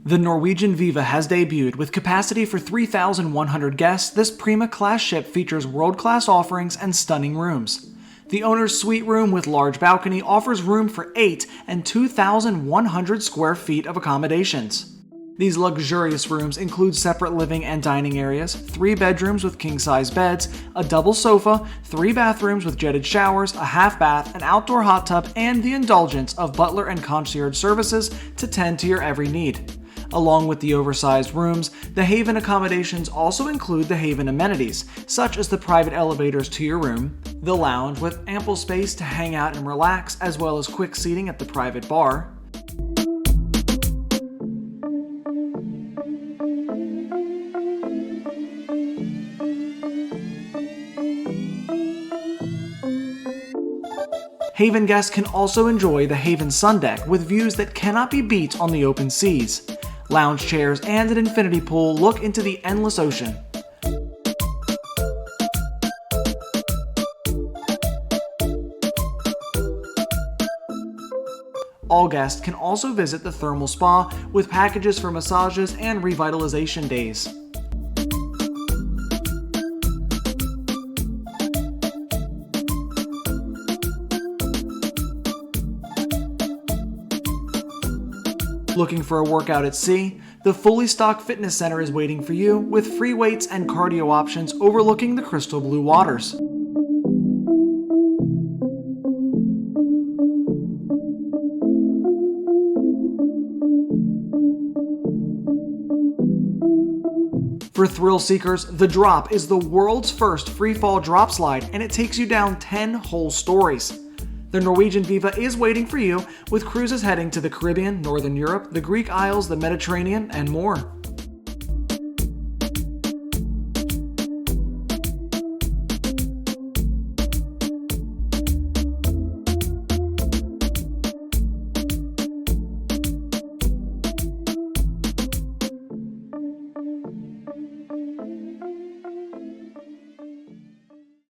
The Norwegian Viva has debuted. With capacity for 3,100 guests, this Prima-class ship features world-class offerings and stunning rooms. The owner's suite room with large balcony offers room for 8 and 2,100 square feet of accommodations. These luxurious rooms include separate living and dining areas, 3 bedrooms with king-size beds, a double sofa, 3 bathrooms with jetted showers, a half bath, an outdoor hot tub, and the indulgence of butler and concierge services to tend to your every need. Along with the oversized rooms, the Haven accommodations also include the Haven amenities, such as the private elevators to your room, the lounge with ample space to hang out and relax, as well as quick seating at the private bar. Haven guests can also enjoy the Haven Sun Deck with views that cannot be beat on the open seas. Lounge chairs and an infinity pool look into the endless ocean. All guests can also visit the thermal spa with packages for massages and revitalization days. Looking for a workout at sea? The fully stocked fitness center is waiting for you with free weights and cardio options overlooking the crystal blue waters. For thrill seekers, the Drop is the world's first free-fall drop slide, and it takes you down 10 whole stories. The Norwegian Viva is waiting for you, with cruises heading to the Caribbean, Northern Europe, the Greek Isles, the Mediterranean, and more.